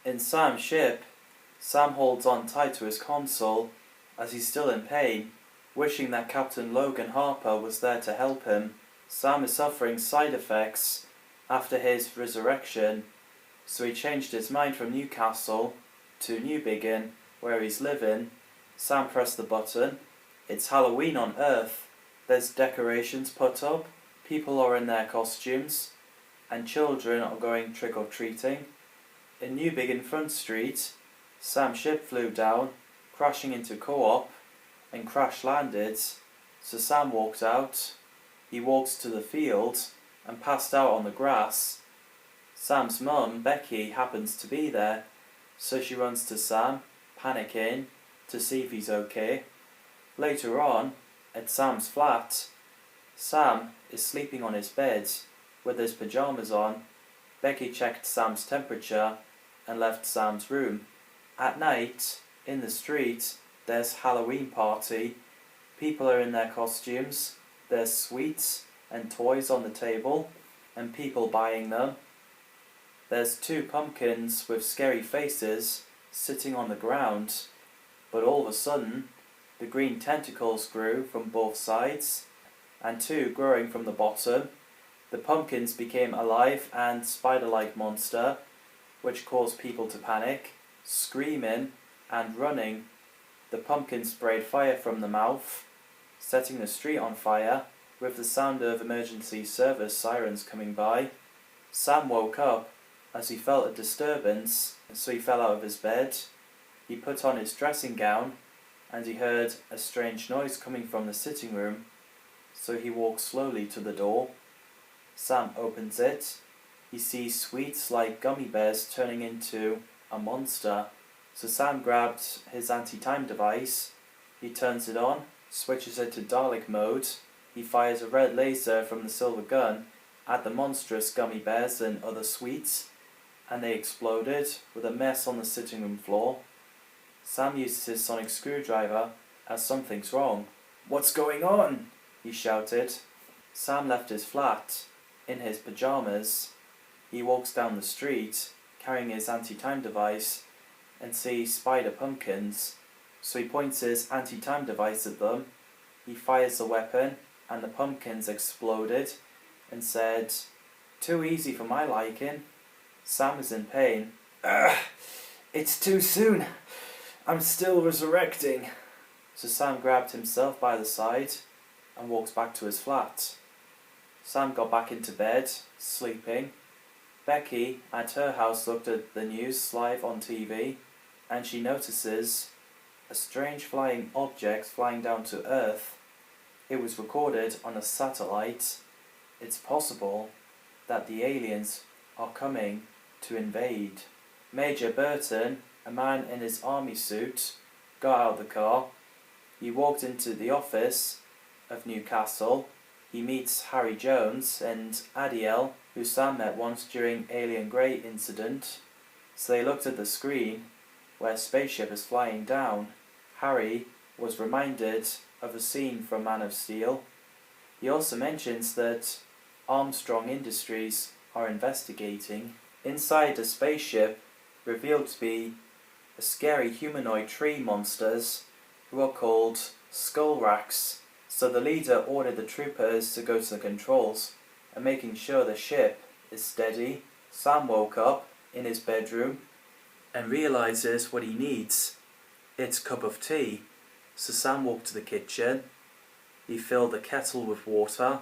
In Sam's ship, Sam holds on tight to his console as he's still in pain, wishing that Captain Logan Harper was there to help him. Sam is suffering side effects after his resurrection, so he changed his mind from Newcastle to Newbiggin, where he's living. Sam pressed the button. It's Halloween on Earth. There's decorations put up, people are in their costumes, and children are going trick-or-treating. In Newbiggin Front Street, Sam's ship flew down, crashing into Co-op, and crash-landed, so Sam walked out. He walked to the field and passed out on the grass. Sam's mum, Becky, happens to be there, so she runs to Sam, panicking, to see if he's okay. Later on, at Sam's flat, Sam is sleeping on his bed with his pyjamas on. Becky checked Sam's temperature and left Sam's room. At night, in the street, there's Halloween party. People are in their costumes. There's sweets and toys on the table, and people buying them. There's 2 pumpkins with scary faces sitting on the ground, but all of a sudden, the green tentacles grew from both sides, and 2 growing from the bottom. The pumpkins became alive and spider-like monster, which caused people to panic, screaming and running. The pumpkin sprayed fire from the mouth, setting the street on fire, with the sound of emergency service sirens coming by. Sam woke up as he felt a disturbance, so he fell out of his bed. He put on his dressing gown, and he heard a strange noise coming from the sitting room, so he walked slowly to the door. Sam opens it. He sees sweets like gummy bears turning into a monster. So Sam grabbed his anti-time device. He turns it on, switches it to Dalek mode. He fires a red laser from the silver gun at the monstrous gummy bears and other sweets, and they exploded with a mess on the sitting room floor. Sam uses his sonic screwdriver as something's wrong. "What's going on?" he shouted. Sam left his flat in his pyjamas. He walks down the street carrying his anti-time device and sees spider pumpkins, so he points his anti-time device at them. He fires the weapon and the pumpkins exploded and said, "Too easy for my liking." Sam is in pain. It's too soon. I'm still resurrecting." So Sam grabbed himself by the side and walked back to his flat. Sam got back into bed, sleeping. Becky at her house looked at the news live on TV, and she notices a strange flying object flying down to Earth. It was recorded on a satellite. It's possible that the aliens are coming to invade. Major Burton, a man in his army suit, got out of the car. He walked into the office of Newcastle. He meets Harry Jones and Adiel, who Sam met once during Alien Grey incident. So they looked at the screen where a spaceship is flying down. Harry was reminded of a scene from Man of Steel. He also mentions that Armstrong Industries are investigating. Inside the spaceship, revealed to be a scary humanoid tree monsters who are called Skulrax. So the leader ordered the troopers to go to the controls and making sure the ship is steady. Sam woke up in his bedroom and realizes what he needs. It's a cup of tea. So Sam walked to the kitchen. He filled the kettle with water.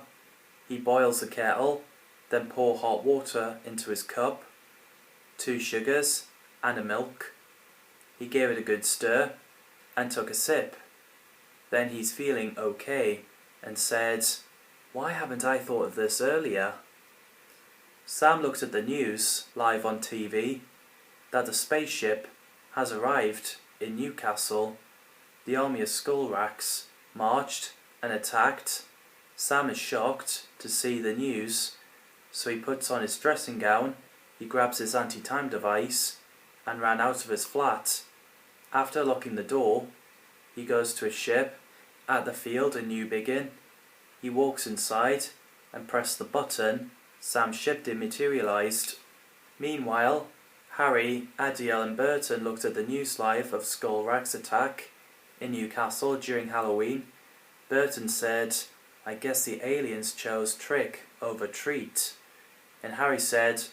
He boils the kettle, then pour hot water into his cup, 2 sugars and a milk. He gave it a good stir and took a sip. Then he's feeling okay and said, "Why haven't I thought of this earlier?" Sam looked at the news live on TV that the spaceship has arrived in Newcastle. The army of Skulrax marched and attacked. Sam is shocked to see the news, so he puts on his dressing gown, he grabs his anti-time device and ran out of his flat. After locking the door, he goes to his ship at the field in Newbiggin. He walks inside and pressed the button. Sam's ship dematerialized. Meanwhile, Harry, Adiel and Burton looked at the news live of Skulrax attack in Newcastle during Halloween. Burton said, "I guess the aliens chose trick over treat." And Harry said,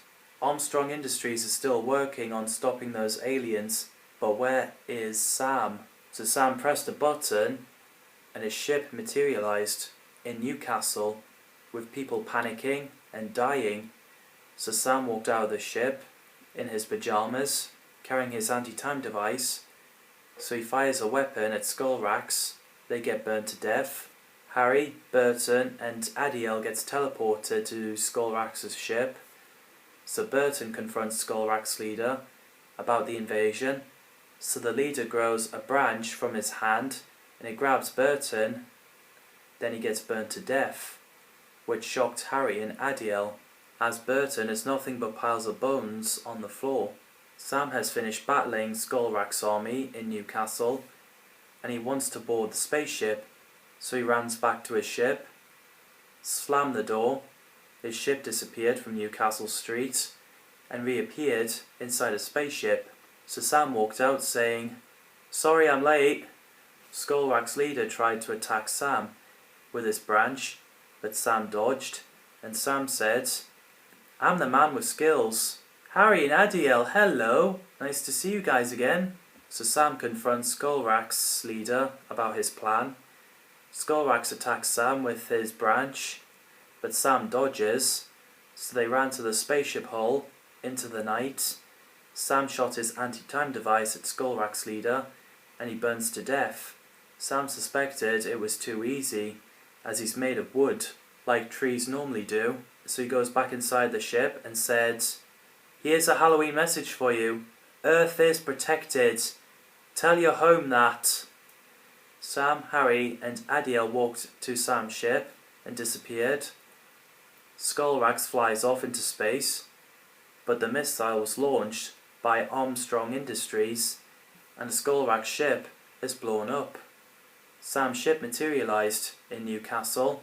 "Armstrong Industries is still working on stopping those aliens, but where is Sam?" So Sam pressed a button and his ship materialized in Newcastle with people panicking and dying. So Sam walked out of the ship in his pajamas, carrying his anti-time device. So he fires a weapon at Skulrax. They get burned to death. Harry, Burton and Adiel gets teleported to Skulrax's ship. So Burton confronts Skulrax's leader about the invasion. So the leader grows a branch from his hand and it grabs Burton. Then he gets burnt to death, which shocked Harry and Adiel, as Burton is nothing but piles of bones on the floor. Sam has finished battling Skulrax's army in Newcastle and he wants to board the spaceship, so he runs back to his ship, slammed the door. His ship disappeared from Newcastle Street and reappeared inside a spaceship. So Sam walked out saying, "Sorry I'm late." Skulrax's leader tried to attack Sam with his branch, but Sam dodged, and Sam said, "I'm the man with skills. Harry and Adiel, hello. Nice to see you guys again." So Sam confronts Skulrax's leader about his plan. Skulrax attacks Sam with his branch, but Sam dodges, so they ran to the spaceship hull into the night. Sam shot his anti-time device at Skulrax's leader and he burns to death. Sam suspected it was too easy, as he's made of wood, like trees normally do, so he goes back inside the ship and said, "Here's a Halloween message for you. Earth is protected. Tell your home that." Sam, Harry and Adiel walked to Sam's ship and disappeared. Skulrax flies off into space, but the missile was launched by Armstrong Industries and the Skulrax ship is blown up. Sam's ship materialized in Newcastle.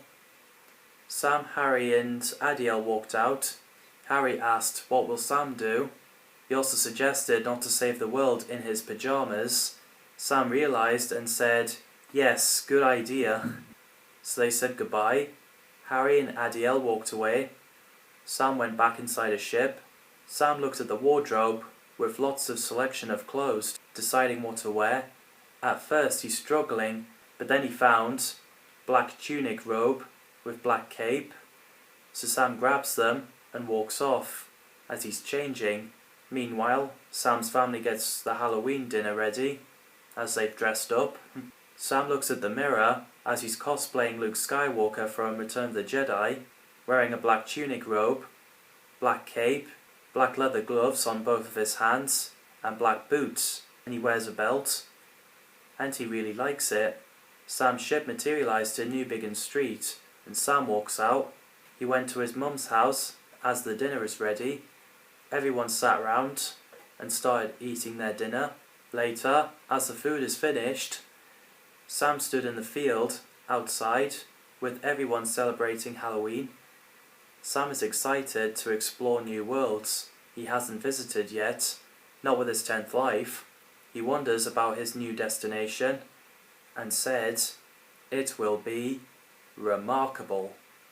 Sam, Harry and Adiel walked out. Harry asked, "What will Sam do?" He also suggested not to save the world in his pajamas. Sam realized and said, "Yes, good idea." So they said goodbye. Harry and Adiel walked away. Sam went back inside his ship. Sam looked at the wardrobe with lots of selection of clothes, deciding what to wear. At first he's struggling, but then he found black tunic robe with black cape. So Sam grabs them and walks off as he's changing. Meanwhile, Sam's family gets the Halloween dinner ready as they've dressed up. Sam looks at the mirror as he's cosplaying Luke Skywalker from Return of the Jedi, wearing a black tunic robe, black cape, black leather gloves on both of his hands, and black boots, and he wears a belt, and he really likes it. Sam's ship materialized in New Biggin Street, and Sam walks out. He went to his mum's house as the dinner is ready. Everyone sat round and started eating their dinner. Later, as the food is finished, Sam stood in the field outside with everyone celebrating Halloween. Sam is excited to explore new worlds he hasn't visited yet, not with his 10th life. He wonders about his new destination and said, "It will be remarkable."